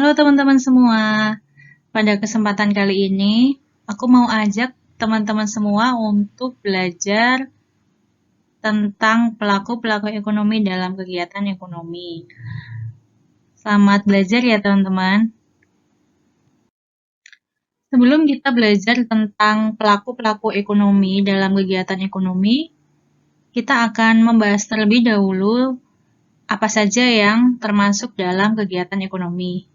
Halo teman-teman semua, pada kesempatan kali ini aku mau ajak teman-teman semua untuk belajar tentang pelaku-pelaku ekonomi dalam kegiatan ekonomi. Selamat belajar ya teman-teman. Sebelum kita belajar tentang pelaku-pelaku ekonomi dalam kegiatan ekonomi, kita akan membahas terlebih dahulu apa saja yang termasuk dalam kegiatan ekonomi.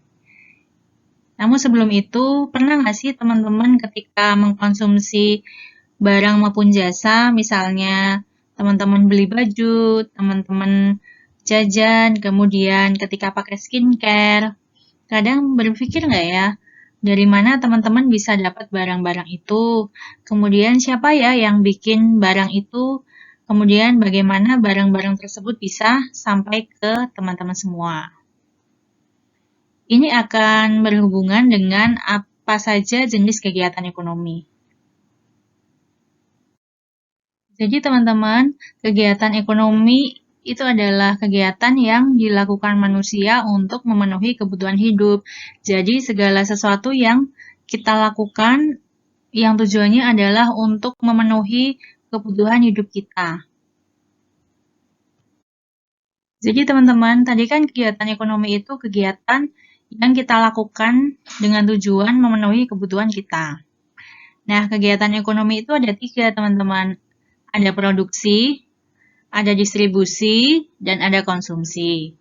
Namun sebelum itu, pernah nggak sih teman-teman ketika mengkonsumsi barang maupun jasa, misalnya teman-teman beli baju, teman-teman jajan, kemudian ketika pakai skincare, kadang berpikir nggak ya, dari mana teman-teman bisa dapat barang-barang itu, kemudian siapa ya yang bikin barang itu, kemudian bagaimana barang-barang tersebut bisa sampai ke teman-teman semua. Ini akan berhubungan dengan apa saja jenis kegiatan ekonomi. Jadi teman-teman, kegiatan ekonomi itu adalah kegiatan yang dilakukan manusia untuk memenuhi kebutuhan hidup. Jadi segala sesuatu yang kita lakukan yang tujuannya adalah untuk memenuhi kebutuhan hidup kita. Jadi teman-teman, tadi kan kegiatan ekonomi itu kegiatan yang kita lakukan dengan tujuan memenuhi kebutuhan kita. Nah, kegiatan ekonomi itu ada 3, teman-teman. Ada produksi, ada distribusi, dan ada konsumsi.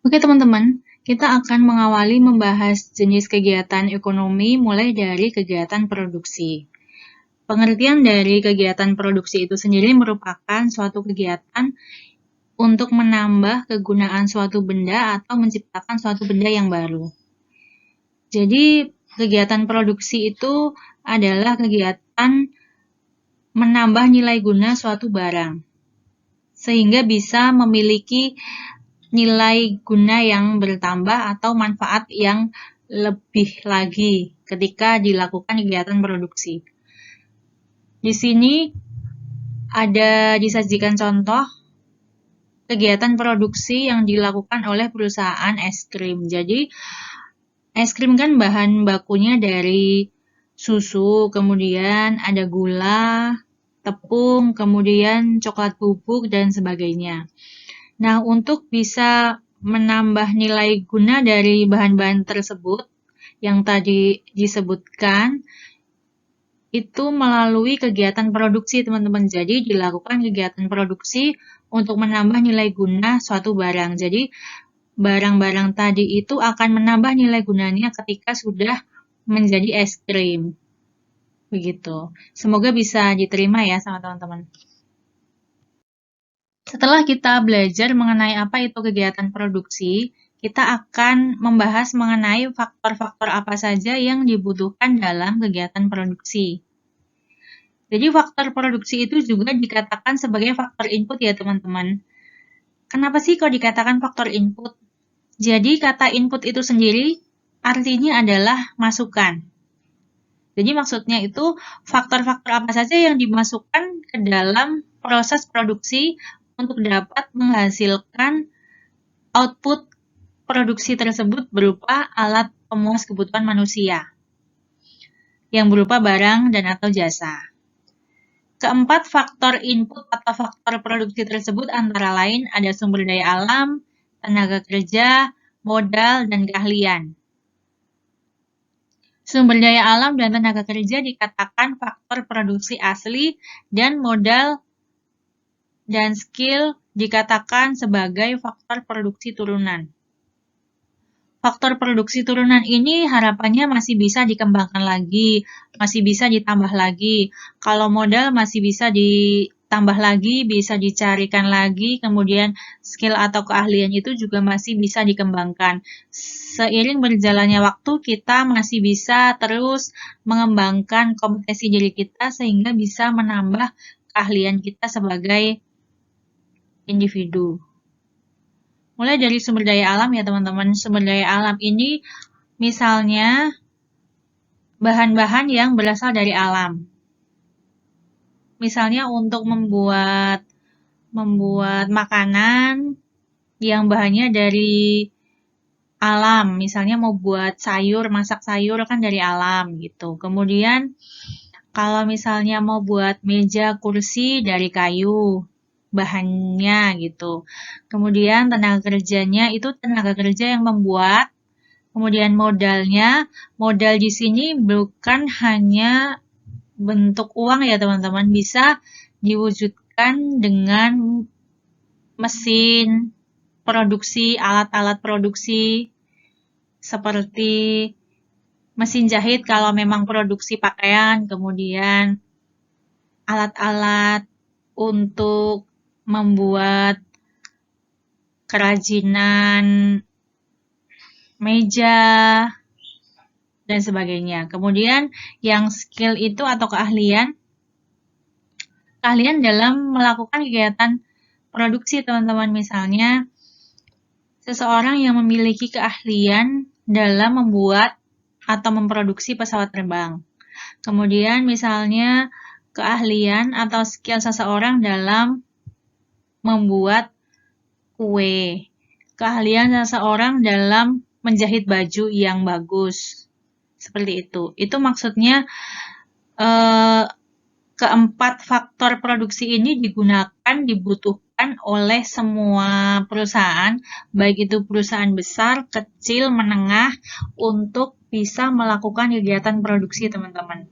Oke, teman-teman, kita akan mengawali membahas jenis kegiatan ekonomi mulai dari kegiatan produksi. Pengertian dari kegiatan produksi itu sendiri merupakan suatu kegiatan untuk menambah kegunaan suatu benda atau menciptakan suatu benda yang baru. Jadi, kegiatan produksi itu adalah kegiatan menambah nilai guna suatu barang, sehingga bisa memiliki nilai guna yang bertambah atau manfaat yang lebih lagi ketika dilakukan kegiatan produksi. Di sini ada disajikan contoh kegiatan produksi yang dilakukan oleh perusahaan es krim. Jadi, es krim kan bahan bakunya dari susu, kemudian ada gula, tepung, kemudian coklat bubuk, dan sebagainya. Nah, untuk bisa menambah nilai guna dari bahan-bahan tersebut yang tadi disebutkan, itu melalui kegiatan produksi, teman-teman. Jadi, dilakukan kegiatan produksi untuk menambah nilai guna suatu barang. Jadi, barang-barang tadi itu akan menambah nilai gunanya ketika sudah menjadi es krim. Begitu. Semoga bisa diterima ya sama teman-teman. Setelah kita belajar mengenai apa itu kegiatan produksi, kita akan membahas mengenai faktor-faktor apa saja yang dibutuhkan dalam kegiatan produksi. Jadi faktor produksi itu juga dikatakan sebagai faktor input ya teman-teman. Kenapa sih kok dikatakan faktor input? Jadi kata input itu sendiri artinya adalah masukan. Jadi maksudnya itu faktor-faktor apa saja yang dimasukkan ke dalam proses produksi untuk dapat menghasilkan output produksi tersebut berupa alat pemuas kebutuhan manusia yang berupa barang dan atau jasa. Keempat faktor input atau faktor produksi tersebut antara lain ada sumber daya alam, tenaga kerja, modal, dan keahlian. Sumber daya alam dan tenaga kerja dikatakan faktor produksi asli dan modal dan skill dikatakan sebagai faktor produksi turunan. Faktor produksi turunan ini harapannya masih bisa dikembangkan lagi, masih bisa ditambah lagi. Kalau modal masih bisa ditambah lagi, bisa dicarikan lagi, kemudian skill atau keahlian itu juga masih bisa dikembangkan. Seiring berjalannya waktu, kita masih bisa terus mengembangkan kompetensi diri kita sehingga bisa menambah keahlian kita sebagai individu. Mulai dari sumber daya alam ya teman-teman. Sumber daya alam ini misalnya bahan-bahan yang berasal dari alam. Misalnya untuk membuat makanan, yang bahannya dari alam. Misalnya mau buat sayur, masak sayur kan dari alam gitu. Kemudian kalau misalnya mau buat meja, kursi dari kayu bahannya gitu. Kemudian tenaga kerjanya itu tenaga kerja yang membuat. Kemudian modal di sini bukan hanya bentuk uang ya teman-teman, bisa diwujudkan dengan mesin produksi, alat-alat produksi seperti mesin jahit kalau memang produksi pakaian, kemudian alat-alat untuk membuat kerajinan meja, dan sebagainya. Kemudian yang skill itu atau keahlian dalam melakukan kegiatan produksi teman-teman. Misalnya seseorang yang memiliki keahlian dalam membuat atau memproduksi pesawat terbang. Kemudian misalnya keahlian atau skill seseorang dalam membuat kue. Keahlian seseorang dalam menjahit baju yang bagus. Seperti itu. Itu maksudnya keempat faktor produksi ini dibutuhkan oleh semua perusahaan, baik itu perusahaan besar, kecil, menengah, untuk bisa melakukan kegiatan produksi, teman-teman.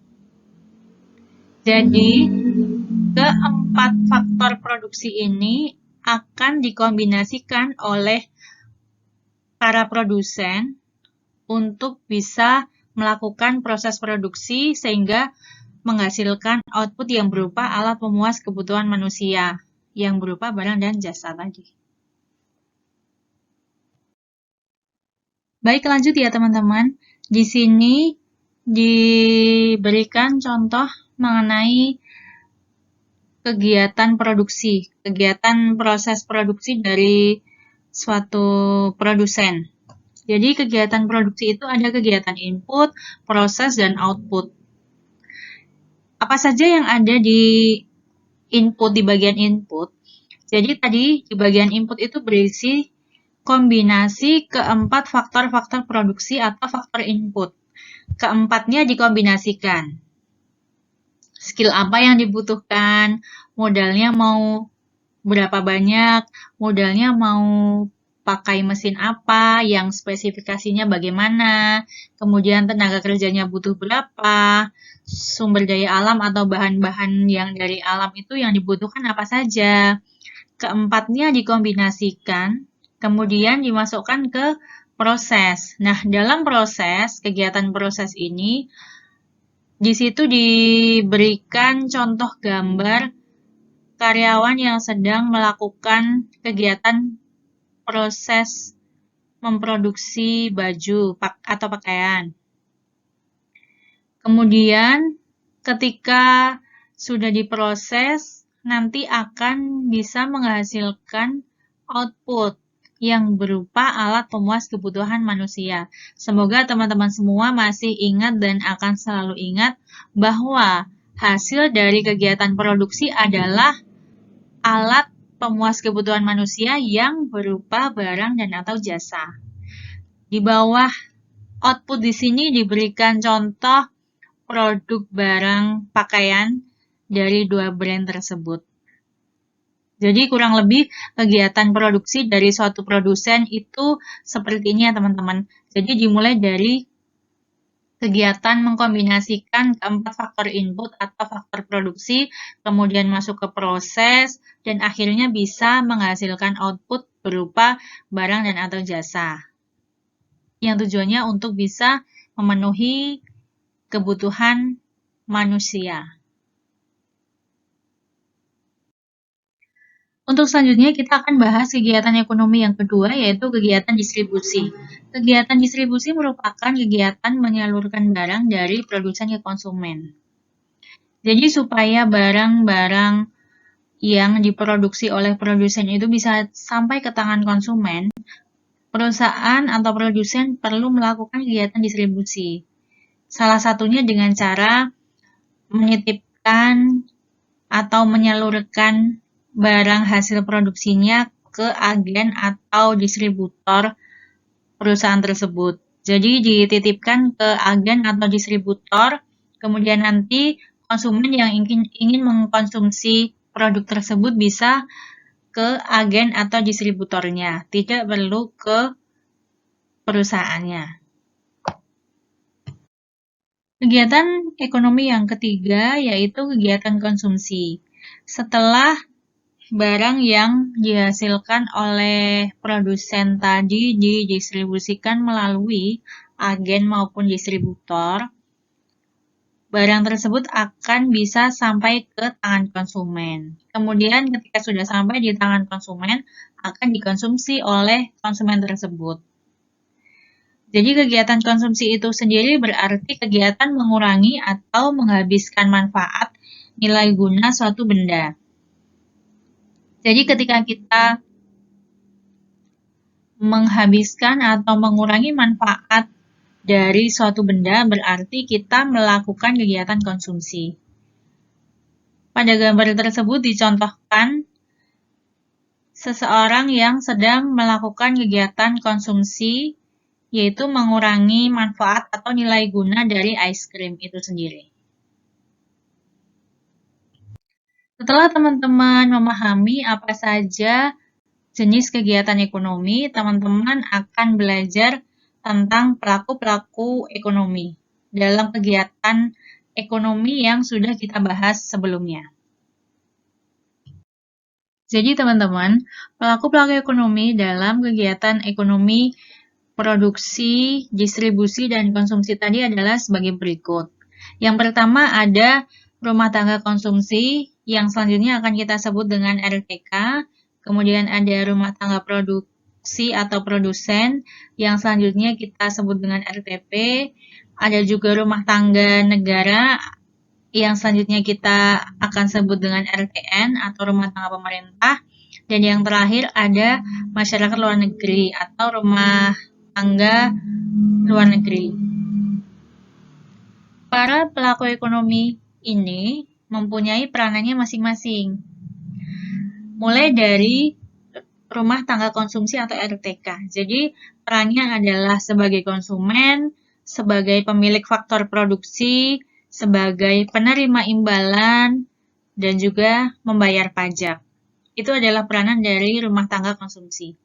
Jadi, keempat faktor produksi ini akan dikombinasikan oleh para produsen untuk bisa melakukan proses produksi sehingga menghasilkan output yang berupa alat pemuas kebutuhan manusia, yang berupa barang dan jasa tadi. Baik, lanjut ya teman-teman. Di sini diberikan contoh mengenai kegiatan produksi, kegiatan proses produksi dari suatu produsen. Jadi kegiatan produksi itu ada kegiatan input, proses, dan output. Apa saja yang ada di input, di bagian input? Jadi tadi di bagian input itu berisi kombinasi keempat faktor-faktor produksi atau faktor input. Keempatnya dikombinasikan. Skill apa yang dibutuhkan, modalnya mau berapa banyak, modalnya mau pakai mesin apa, yang spesifikasinya bagaimana, kemudian tenaga kerjanya butuh berapa, sumber daya alam atau bahan-bahan yang dari alam itu yang dibutuhkan apa saja. Keempatnya dikombinasikan, kemudian dimasukkan ke proses. Nah, dalam proses, kegiatan proses ini, di situ diberikan contoh gambar karyawan yang sedang melakukan kegiatan proses memproduksi baju atau pakaian. Kemudian ketika sudah diproses, nanti akan bisa menghasilkan output yang berupa alat pemuas kebutuhan manusia. Semoga teman-teman semua masih ingat dan akan selalu ingat bahwa hasil dari kegiatan produksi adalah alat pemuas kebutuhan manusia yang berupa barang dan atau jasa. Di bawah output di sini diberikan contoh produk barang pakaian dari dua brand tersebut. Jadi kurang lebih kegiatan produksi dari suatu produsen itu seperti ini ya teman-teman. Jadi dimulai dari kegiatan mengkombinasikan keempat faktor input atau faktor produksi, kemudian masuk ke proses, dan akhirnya bisa menghasilkan output berupa barang dan atau jasa. Yang tujuannya untuk bisa memenuhi kebutuhan manusia. Untuk selanjutnya kita akan bahas kegiatan ekonomi yang kedua, yaitu kegiatan distribusi. Kegiatan distribusi merupakan kegiatan menyalurkan barang dari produsen ke konsumen. Jadi supaya barang-barang yang diproduksi oleh produsen itu bisa sampai ke tangan konsumen, perusahaan atau produsen perlu melakukan kegiatan distribusi. Salah satunya dengan cara menitipkan atau menyalurkan barang hasil produksinya ke agen atau distributor perusahaan tersebut. Jadi dititipkan ke agen atau distributor, kemudian nanti konsumen yang ingin mengkonsumsi produk tersebut bisa ke agen atau distributornya, tidak perlu ke perusahaannya. Kegiatan ekonomi yang ketiga yaitu kegiatan konsumsi. Setelah barang yang dihasilkan oleh produsen tadi didistribusikan melalui agen maupun distributor, barang tersebut akan bisa sampai ke tangan konsumen. Kemudian ketika sudah sampai di tangan konsumen, akan dikonsumsi oleh konsumen tersebut. Jadi kegiatan konsumsi itu sendiri berarti kegiatan mengurangi atau menghabiskan manfaat nilai guna suatu benda. Jadi ketika kita menghabiskan atau mengurangi manfaat dari suatu benda, berarti kita melakukan kegiatan konsumsi. Pada gambar tersebut dicontohkan seseorang yang sedang melakukan kegiatan konsumsi, yaitu mengurangi manfaat atau nilai guna dari es krim itu sendiri. Setelah teman-teman memahami apa saja jenis kegiatan ekonomi, teman-teman akan belajar tentang pelaku-pelaku ekonomi dalam kegiatan ekonomi yang sudah kita bahas sebelumnya. Jadi teman-teman, pelaku-pelaku ekonomi dalam kegiatan ekonomi produksi, distribusi, dan konsumsi tadi adalah sebagai berikut. Yang pertama ada rumah tangga konsumsi, yang selanjutnya akan kita sebut dengan RTK. Kemudian ada rumah tangga produksi atau produsen, yang selanjutnya kita sebut dengan RTP. Ada juga rumah tangga negara, yang selanjutnya kita akan sebut dengan RTN atau rumah tangga pemerintah. Dan yang terakhir ada masyarakat luar negeri atau rumah tangga luar negeri. Para pelaku ekonomi ini mempunyai peranannya masing-masing. Mulai dari rumah tangga konsumsi atau RTK. Jadi perannya adalah sebagai konsumen, sebagai pemilik faktor produksi, sebagai penerima imbalan, dan juga membayar pajak. Itu adalah peranan dari rumah tangga konsumsi.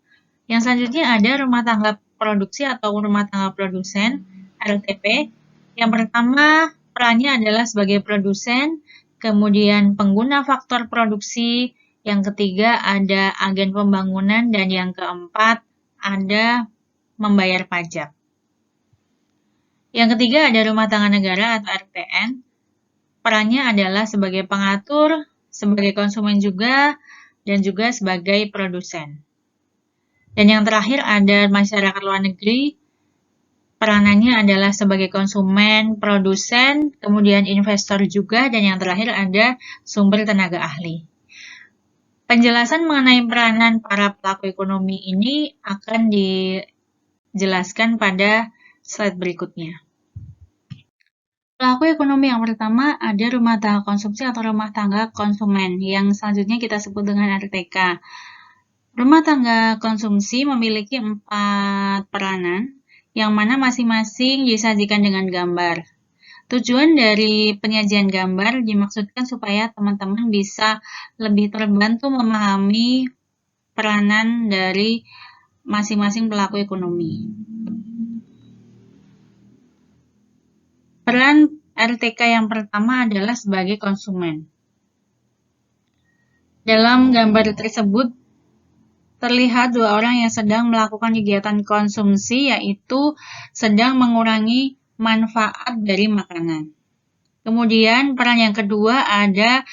Yang selanjutnya ada rumah tangga produksi atau rumah tangga produsen, RTP. Yang pertama, perannya adalah sebagai produsen, kemudian pengguna faktor produksi, yang ketiga ada agen pembangunan, dan yang keempat ada membayar pajak. Yang ketiga ada rumah tangga negara atau RTN. Perannya adalah sebagai pengatur, sebagai konsumen juga, dan juga sebagai produsen. Dan yang terakhir ada masyarakat luar negeri, peranannya adalah sebagai konsumen, produsen, kemudian investor juga, dan yang terakhir ada sumber tenaga ahli. Penjelasan mengenai peranan para pelaku ekonomi ini akan dijelaskan pada slide berikutnya. Pelaku ekonomi yang pertama ada rumah tangga konsumsi atau rumah tangga konsumen, yang selanjutnya kita sebut dengan RTK. Rumah tangga konsumsi memiliki 4 peranan, yang mana masing-masing disajikan dengan gambar. Tujuan dari penyajian gambar dimaksudkan supaya teman-teman bisa lebih terbantu memahami peranan dari masing-masing pelaku ekonomi. Peran RTK yang pertama adalah sebagai konsumen. Dalam gambar tersebut, terlihat 2 orang yang sedang melakukan kegiatan konsumsi, yaitu sedang mengurangi manfaat dari makanan. Kemudian peran yang kedua ada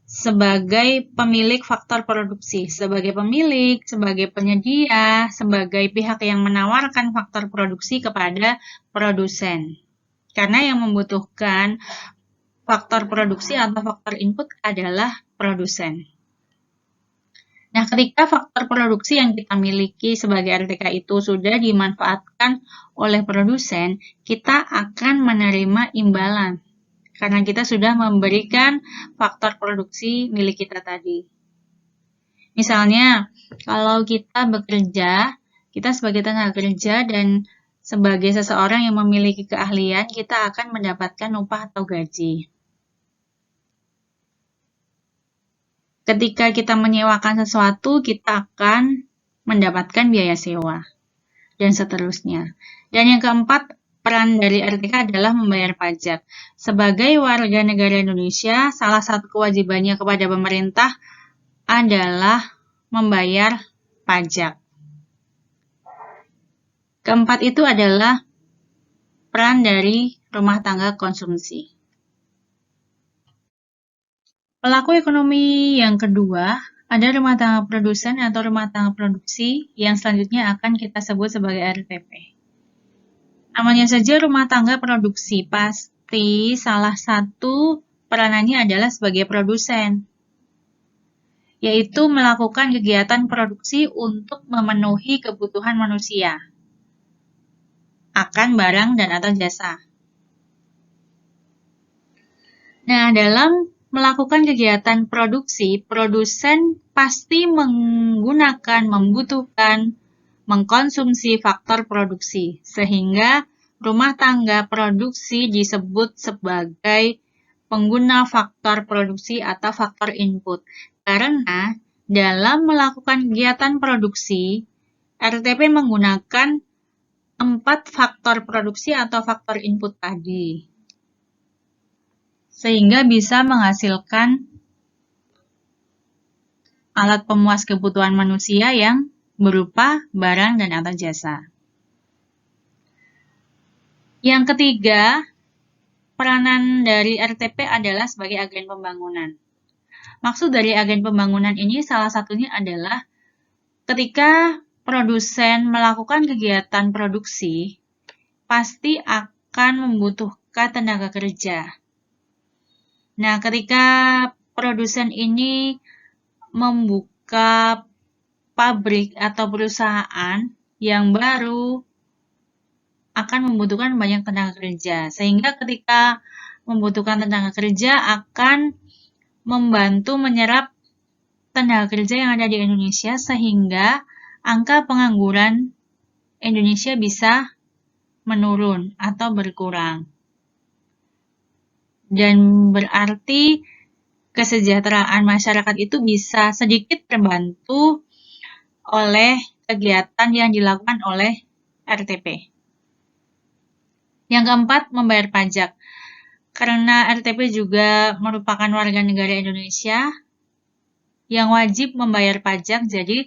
sebagai pemilik faktor produksi, sebagai pemilik, sebagai penyedia, sebagai pihak yang menawarkan faktor produksi kepada produsen. Karena yang membutuhkan faktor produksi atau faktor input adalah produsen. Nah, ketika faktor produksi yang kita miliki sebagai RTK itu sudah dimanfaatkan oleh produsen, kita akan menerima imbalan. Karena kita sudah memberikan faktor produksi milik kita tadi. Misalnya, kalau kita bekerja, kita sebagai tenaga kerja dan sebagai seseorang yang memiliki keahlian, kita akan mendapatkan upah atau gaji. Ketika kita menyewakan sesuatu, kita akan mendapatkan biaya sewa, dan seterusnya. Dan yang keempat, peran dari RTK adalah membayar pajak. Sebagai warga negara Indonesia, salah satu kewajibannya kepada pemerintah adalah membayar pajak. Keempat itu adalah peran dari rumah tangga konsumsi. Pelaku ekonomi yang kedua, ada rumah tangga produsen atau rumah tangga produksi yang selanjutnya akan kita sebut sebagai RTP. Namanya saja rumah tangga produksi, pasti salah satu peranannya adalah sebagai produsen, yaitu melakukan kegiatan produksi untuk memenuhi kebutuhan manusia akan barang dan atau jasa. Nah, dalam melakukan kegiatan produksi, produsen pasti menggunakan, membutuhkan, mengkonsumsi faktor produksi, sehingga rumah tangga produksi disebut sebagai pengguna faktor produksi atau faktor input. Karena dalam melakukan kegiatan produksi, RTP menggunakan 4 faktor produksi atau faktor input tadi, sehingga bisa menghasilkan alat pemuas kebutuhan manusia yang berupa barang dan atau jasa. Yang ketiga, peranan dari RTP adalah sebagai agen pembangunan. Maksud dari agen pembangunan ini salah satunya adalah ketika produsen melakukan kegiatan produksi, pasti akan membutuhkan tenaga kerja. Nah, ketika produsen ini membuka pabrik atau perusahaan yang baru, akan membutuhkan banyak tenaga kerja. Sehingga ketika membutuhkan tenaga kerja akan membantu menyerap tenaga kerja yang ada di Indonesia, sehingga angka pengangguran Indonesia bisa menurun atau berkurang. Dan berarti kesejahteraan masyarakat itu bisa sedikit terbantu oleh kegiatan yang dilakukan oleh RTP. Yang keempat, membayar pajak. Karena RTP juga merupakan warga negara Indonesia yang wajib membayar pajak, jadi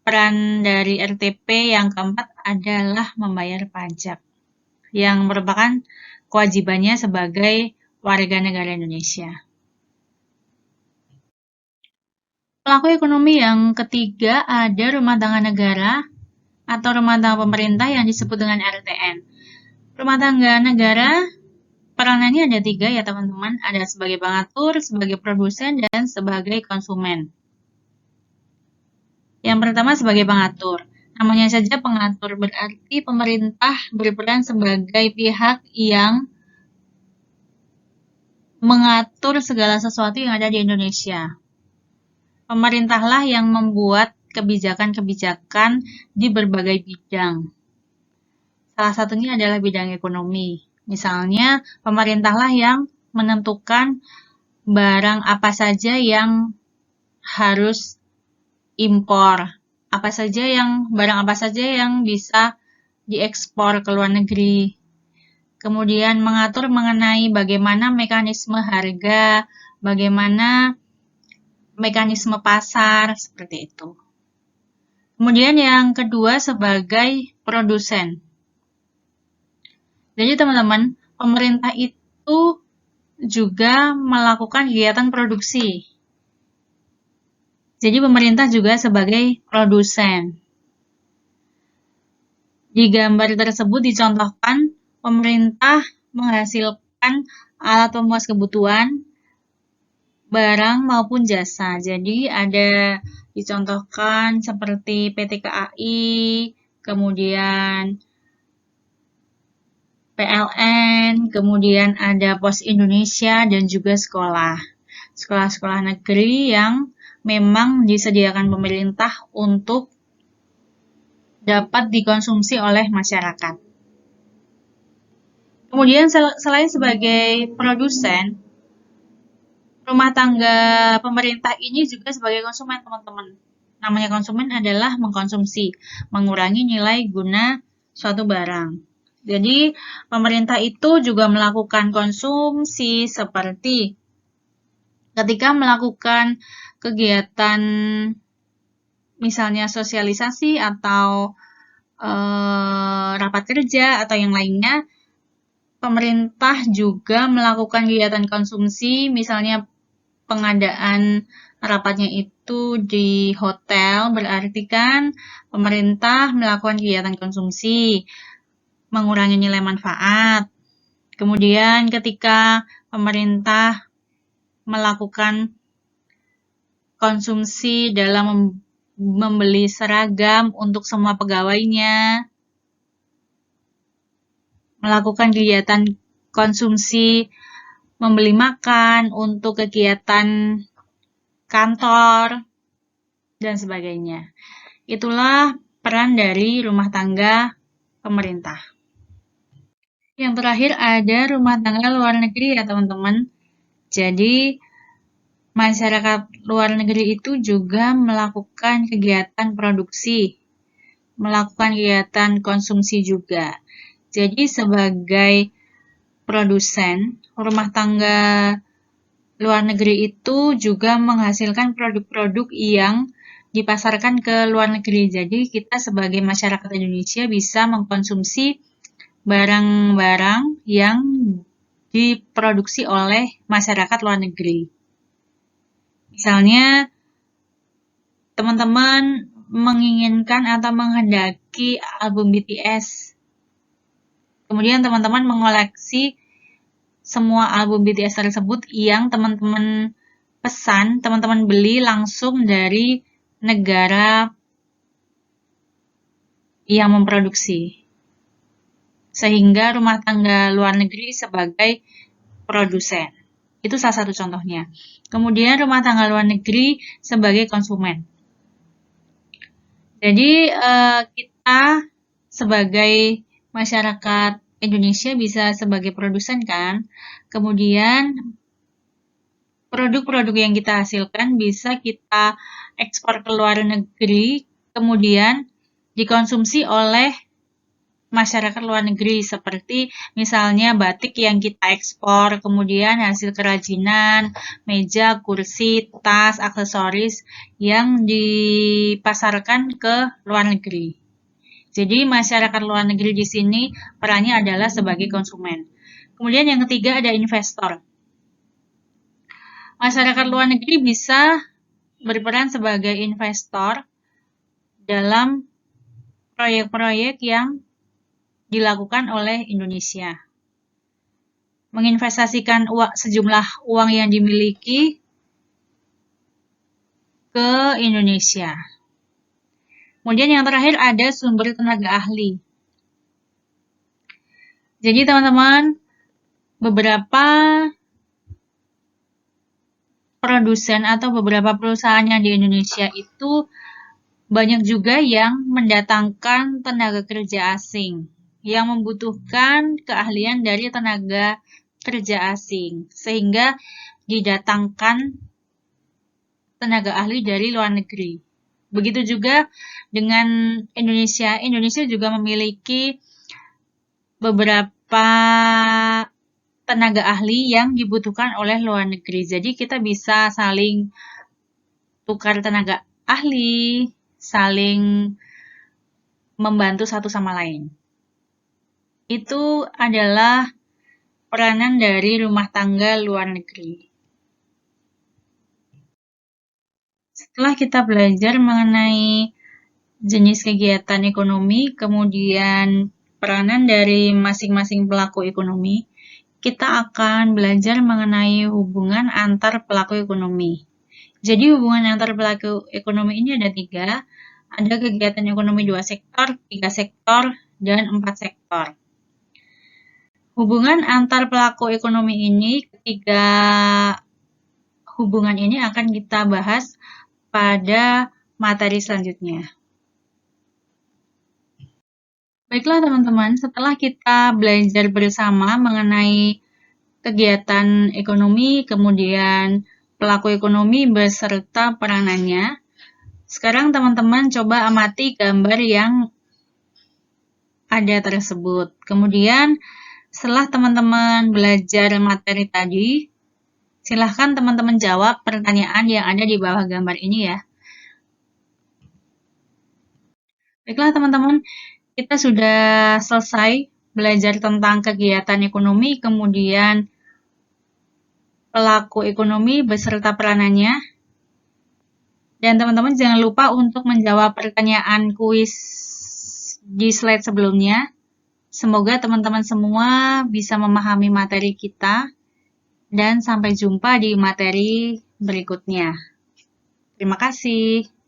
peran dari RTP yang keempat adalah membayar pajak, yang merupakan kewajibannya sebagai warga negara Indonesia. Pelaku ekonomi yang ketiga ada rumah tangga negara atau rumah tangga pemerintah yang disebut dengan RTN. Rumah tangga negara peranannya ada 3 ya teman-teman, ada sebagai pengatur, sebagai produsen, dan sebagai konsumen. Yang pertama sebagai pengatur. Namanya saja pengatur, berarti pemerintah berperan sebagai pihak yang mengatur segala sesuatu yang ada di Indonesia. Pemerintahlah yang membuat kebijakan-kebijakan di berbagai bidang. Salah satunya adalah bidang ekonomi. Misalnya, pemerintahlah yang menentukan barang apa saja yang harus impor, barang apa saja yang bisa diekspor ke luar negeri. Kemudian mengatur mengenai bagaimana mekanisme harga, bagaimana mekanisme pasar, seperti itu. Kemudian yang kedua sebagai produsen. Jadi teman-teman, pemerintah itu juga melakukan kegiatan produksi. Jadi pemerintah juga sebagai produsen. Di gambar tersebut dicontohkan pemerintah menghasilkan alat pemuas kebutuhan, barang maupun jasa. Jadi ada dicontohkan seperti PT KAI, kemudian PLN, kemudian ada Pos Indonesia dan juga sekolah. Sekolah-sekolah negeri yang memang disediakan pemerintah untuk dapat dikonsumsi oleh masyarakat. Kemudian selain sebagai produsen, rumah tangga pemerintah ini juga sebagai konsumen, teman-teman. Namanya konsumen adalah mengkonsumsi, mengurangi nilai guna suatu barang. Jadi, pemerintah itu juga melakukan konsumsi seperti ketika melakukan kegiatan misalnya sosialisasi atau rapat kerja atau yang lainnya, pemerintah juga melakukan kegiatan konsumsi, misalnya pengadaan rapatnya itu di hotel, berarti kan pemerintah melakukan kegiatan konsumsi, mengurangi nilai manfaat. Kemudian ketika pemerintah melakukan konsumsi dalam membeli seragam untuk semua pegawainya, melakukan kegiatan konsumsi membeli makan untuk kegiatan kantor, dan sebagainya. Itulah peran dari rumah tangga pemerintah. Yang terakhir ada rumah tangga luar negeri ya teman-teman. Jadi masyarakat luar negeri itu juga melakukan kegiatan produksi, melakukan kegiatan konsumsi juga. Jadi sebagai produsen, rumah tangga luar negeri itu juga menghasilkan produk-produk yang dipasarkan ke luar negeri. Jadi kita sebagai masyarakat Indonesia bisa mengkonsumsi barang-barang yang diproduksi oleh masyarakat luar negeri. Misalnya, teman-teman menginginkan atau menghendaki album BTS. Kemudian teman-teman mengoleksi semua album BTS tersebut yang teman-teman pesan, teman-teman beli langsung dari negara yang memproduksi. Sehingga rumah tangga luar negeri sebagai produsen. Itu salah satu contohnya. Kemudian rumah tangga luar negeri sebagai konsumen. Jadi kita sebagai masyarakat Indonesia bisa sebagai produsen kan. Kemudian produk-produk yang kita hasilkan bisa kita ekspor ke luar negeri, kemudian dikonsumsi oleh masyarakat luar negeri, seperti misalnya batik yang kita ekspor, kemudian hasil kerajinan, meja, kursi, tas, aksesoris yang dipasarkan ke luar negeri. Jadi masyarakat luar negeri di sini perannya adalah sebagai konsumen. Kemudian yang ketiga ada investor. Masyarakat luar negeri bisa berperan sebagai investor dalam proyek-proyek yang dilakukan oleh Indonesia. Menginvestasikan sejumlah uang yang dimiliki ke Indonesia. Kemudian yang terakhir ada sumber tenaga ahli. Jadi teman-teman, beberapa produsen atau beberapa perusahaan yang di Indonesia itu banyak juga yang mendatangkan tenaga kerja asing yang membutuhkan keahlian dari tenaga kerja asing, sehingga didatangkan tenaga ahli dari luar negeri. Begitu juga dengan Indonesia. Indonesia juga memiliki beberapa tenaga ahli yang dibutuhkan oleh luar negeri. Jadi kita bisa saling tukar tenaga ahli, saling membantu satu sama lain. Itu adalah peranan dari rumah tangga luar negeri. Setelah kita belajar mengenai jenis kegiatan ekonomi, kemudian peranan dari masing-masing pelaku ekonomi, kita akan belajar mengenai hubungan antar pelaku ekonomi. Jadi hubungan antar pelaku ekonomi ini ada 3. Ada kegiatan ekonomi 2 sektor, 3 sektor, dan 4 sektor. Hubungan antar pelaku ekonomi ini, ketiga hubungan ini akan kita bahas pada materi selanjutnya. Baiklah teman-teman, setelah kita belajar bersama mengenai kegiatan ekonomi, kemudian pelaku ekonomi beserta peranannya, sekarang teman-teman coba amati gambar yang ada tersebut. Kemudian setelah teman-teman belajar materi tadi, silahkan teman-teman jawab pertanyaan yang ada di bawah gambar ini ya. Baiklah teman-teman, kita sudah selesai belajar tentang kegiatan ekonomi, kemudian pelaku ekonomi beserta peranannya. Dan teman-teman jangan lupa untuk menjawab pertanyaan kuis di slide sebelumnya. Semoga teman-teman semua bisa memahami materi kita. Dan sampai jumpa di materi berikutnya. Terima kasih.